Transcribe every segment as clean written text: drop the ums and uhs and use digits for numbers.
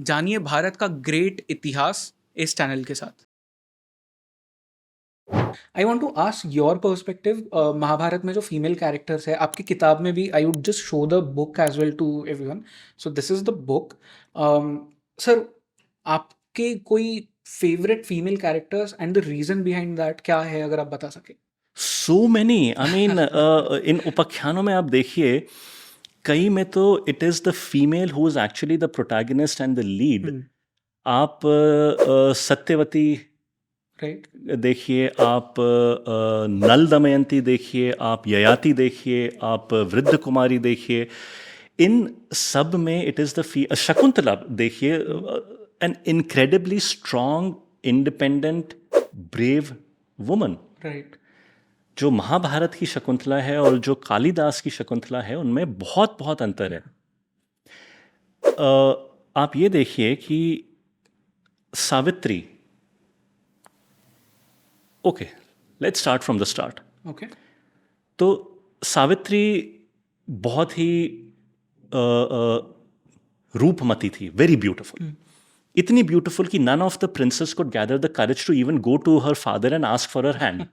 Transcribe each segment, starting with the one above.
जानिए भारत का ग्रेट इतिहास इस चैनल के साथ। I want to ask your perspective. Mahabharata में जो फीमेल कैरेक्टर्स है, आपकी किताब में भी I would just show the book as well to everyone. So this is the book. Sir, आपके कोई favourite female characters and the reason behind that क्या है, अगर आप बता सके। So many I mean in उपाख्यानों में आप देखिए, कई में तो it is the female who is actually the protagonist and the lead. आप सत्यवती राइट। देखिए, आप नल दमयंती देखिए, आप ययाति देखिए, आप वृद्ध कुमारी देखिए। इन सब में इट इज़ द शकुंतला देखिए, N incredibly strong, independent, brave woman. Right. जो महाभारत की शकुंतला है और जो कालिदास की शकुंतला है, उनमें बहुत बहुत अंतर है। आप ये देखिए कि Savitri, okay, let's start from the start. Okay. तो सावित्री बहुत ही रूपमती थी, वेरी ब्यूटिफुल, इतनी ब्यूटिफुल कि none of the princes could gather the courage to even go to her father and ask for her hand.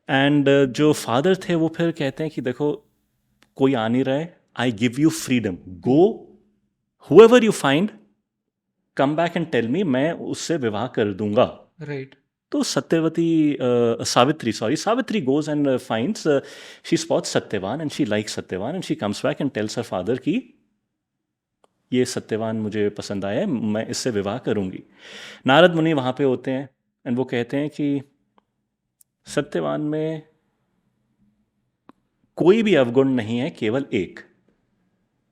And जो फादर थे वो फिर कहते हैं कि देखो, कोई आ नहीं रहा है, I give you freedom, go wherever you find, come back and tell me, मैं उससे विवाह कर दूंगा। राइट। तो Savitri goes and finds, she spots Satyavan and she likes Satyavan and she comes back and tells her father कि ये सत्यवान मुझे पसंद आया है, मैं इससे विवाह करूंगी। नारद मुनि वहाँ पे होते हैं एंड वो कहते हैं कि सत्यवान में कोई भी अवगुण नहीं है, केवल एक।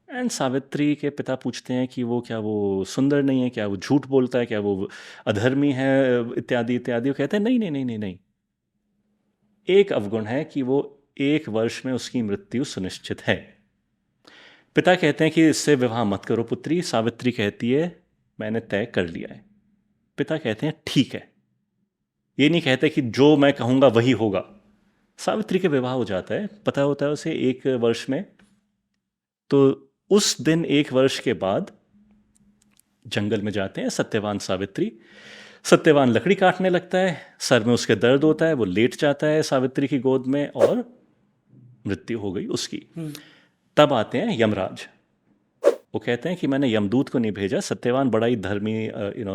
एंड सावित्री के पिता पूछते हैं कि वो क्या वो सुंदर नहीं है, क्या वो झूठ बोलता है, क्या वो अधर्मी है, इत्यादि इत्यादि। वो कहते हैं नहीं नहीं नहीं नहीं नहीं, एक अवगुण है कि वो 1 वर्ष में उसकी मृत्यु सुनिश्चित है। पिता कहते हैं कि इससे विवाह मत करो पुत्री। सावित्री कहती है मैंने तय कर लिया है। पिता कहते हैं ठीक है। ये नहीं कहते कि जो मैं कहूँगा वही होगा। सावित्री के विवाह हो जाता है, पता होता है उसे 1 वर्ष में। तो उस दिन 1 वर्ष के बाद जंगल में जाते हैं सत्यवान सावित्री। सत्यवान लकड़ी काटने लगता है, सर में उसके दर्द होता है, वो लेट जाता है सावित्री की गोद में और मृत्यु हो गई उसकी। तब आते हैं यमराज। वो कहते हैं कि मैंने यमदूत को नहीं भेजा, सत्यवान बड़ा ही धर्मी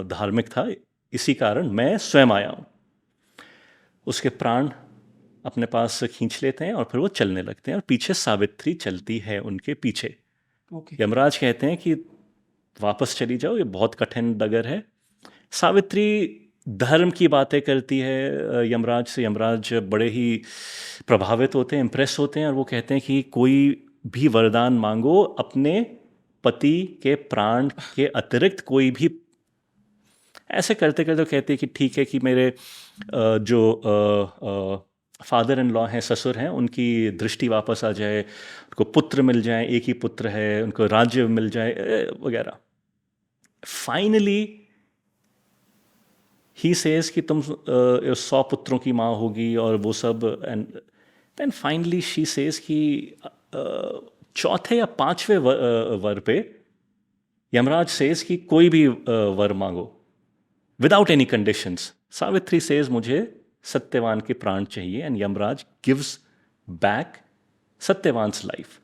धार्मिक था, इसी कारण मैं स्वयं आया हूँ। उसके प्राण अपने पास खींच लेते हैं और फिर वो चलने लगते हैं और पीछे सावित्री चलती है उनके पीछे। ओके। यमराज कहते हैं कि वापस चली जाओ, ये बहुत कठिन डगर है। सावित्री धर्म की बातें करती है यमराज से। यमराज बड़े ही प्रभावित होते हैं, इम्प्रेस होते हैं और वो कहते हैं कि कोई भी वरदान मांगो, अपने पति के प्राण के अतिरिक्त कोई भी। ऐसे करते करते कहते हैं कि ठीक है कि मेरे जो फादर इन लॉ हैं, ससुर हैं, उनकी दृष्टि वापस आ जाए, उनको पुत्र मिल जाए, एक ही पुत्र है, उनको राज्य मिल जाए वगैरह। फाइनली ही सेज कि तुम 100 पुत्रों की माँ होगी और वो सब। And then finally she says कि चौथे या पांचवें वर पे यमराज सेज कि कोई भी वर मांगो without any conditions. Savitri says मुझे सत्यवान के प्राण चाहिए and Yamraj gives back Satyavan's life.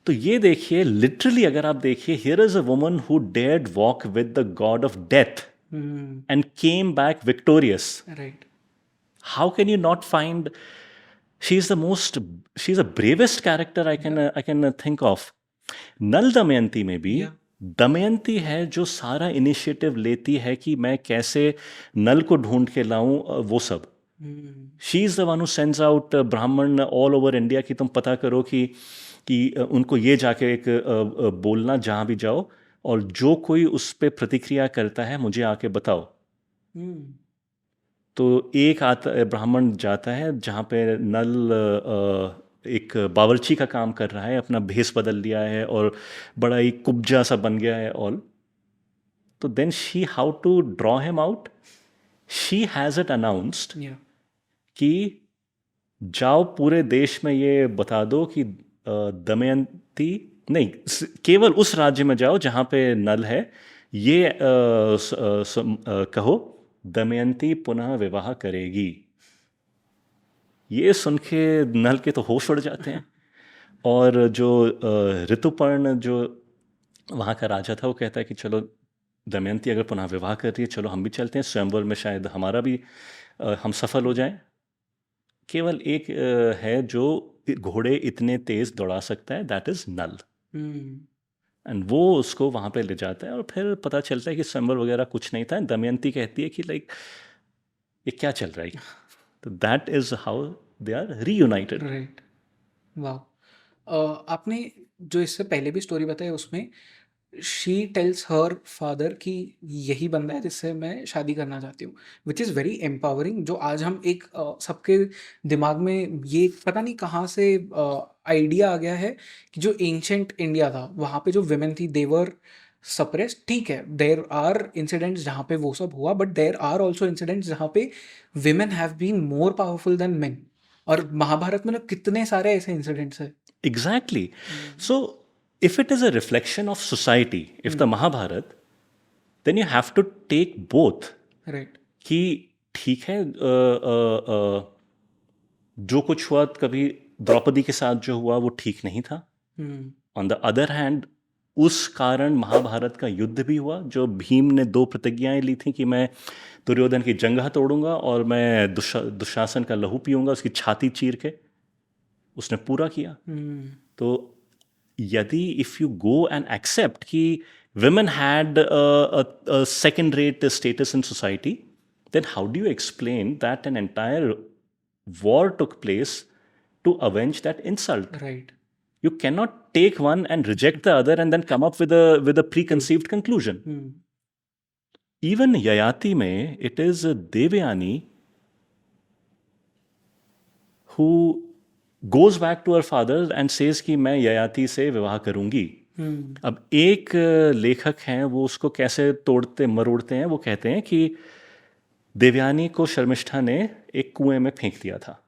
तो ये देखिए, लिटरली अगर आप देखिए, here is a woman who dared walk with the god of death and came back victorious. Right. How can you not find she's the bravest character I can think of. नल दमयंती में भी Yeah. Damayanti है जो सारा initiative लेती है कि मैं कैसे नल को ढूंढ के लाऊं, वो सब। She is the one who sends out ब्राह्मण ऑल ओवर इंडिया कि तुम पता करो कि उनको ये जाके एक बोलना जहां भी जाओ, और जो कोई उस पर प्रतिक्रिया करता है मुझे आके बताओ। तो एक आता ब्राह्मण जाता है जहाँ पे नल एक बावर्ची का काम कर रहा है, अपना भेष बदल लिया है और बड़ा ही कुब्जा सा बन गया है ऑल। तो then she how to draw him out, she has it announced Yeah. कि जाओ पूरे देश में ये बता दो कि दमयंती नहीं, केवल उस राज्य में जाओ जहाँ पे नल है, ये कहो दमयंती पुनः विवाह करेगी। ये सुन के नल के तो होश उड़ जाते हैं। और जो ऋतुपर्ण जो वहाँ का राजा था वो कहता है कि चलो दमयंती अगर पुनः विवाह कर रही है, चलो हम भी चलते हैं स्वयंवर में, शायद हमारा भी हम सफल हो जाएं। केवल एक है जो घोड़े इतने तेज दौड़ा सकता है, दैट इज नल। एंड वो उसको वहाँ पे ले जाता है और फिर पता चलता है कि स्वयंवर वगैरह कुछ नहीं था। दमयंती कहती है कि लाइक ये क्या चल रहा है। तो that is how they are reunited. Right. वाह। आपने जो इससे पहले भी स्टोरी बताई उसमें शी टेल्स हर फादर कि यही बंदा है जिससे मैं शादी करना चाहती हूँ, विच इज़ वेरी एम्पावरिंग। जो आज हम एक सबके दिमाग में ये पता नहीं कहाँ से आइडिया आ गया है कि जो एंशंट इंडिया था वहाँ पे जो विमेन थी देवर सप्रेस्ड। ठीक है, देर आर इंसिडेंट्स जहाँ पे वो सब हुआ, but there are also incidents जहाँ पे women have been more powerful than men. और महाभारत में ना कितने सारे ऐसे इंसिडेंट्स हैं। Exactly. So, if it is a reflection of society, if the Mahabharat, then you have to take both. Right. कि ठीक है, जो कुछ हुआ कभी द्रौपदी के साथ जो हुआ वो ठीक नहीं था। ऑन द अदर हैंड उस कारण महाभारत का युद्ध भी हुआ। जो भीम ने 2 प्रतिज्ञाएं ली थी कि मैं दुर्योधन की जंघा तोड़ूंगा और मैं दुशासन का लहू पीऊंगा, उसकी छाती चीर के, उसने पूरा किया। तो यदि if you go and accept कि women had a second rate status in society, then how do you explain that an entire war took place to avenge that insult? Right. You cannot take one and reject the other and then come up with a preconceived conclusion. Even Yayati mein, it is Devyani who goes back to her father and says कि मैं ययाति से विवाह करूंगी। अब एक लेखक हैं, वो उसको कैसे तोड़ते मरोड़ते हैं। वो कहते हैं कि देवयानी को शर्मिष्ठा ने एक कुएं में फेंक दिया था।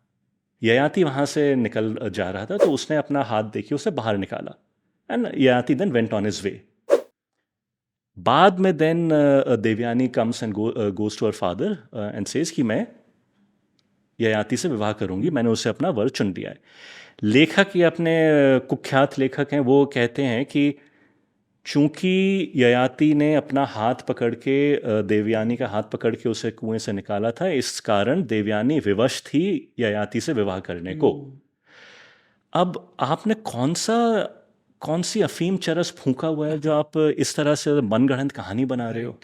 ययाति वहां से निकल जा रहा था तो उसने अपना हाथ देखिए उसे बाहर निकाला, and Yayati then went on his way. बाद में then Devayani comes and goes to her father and says कि मैं ययाति से विवाह करूंगी, मैंने उसे अपना वर चुन लिया है। लेखक, ये अपने कुख्यात लेखक हैं, वो कहते हैं कि चूंकि ययाति ने अपना हाथ पकड़ के देवयानी का हाथ पकड़ के उसे कुएं से निकाला था, इस कारण देवयानी विवश थी ययाति से विवाह करने को। अब आपने कौन सी अफीम चरस फूंका हुआ है जो आप इस तरह से मनगढ़ंत कहानी बना रहे हो?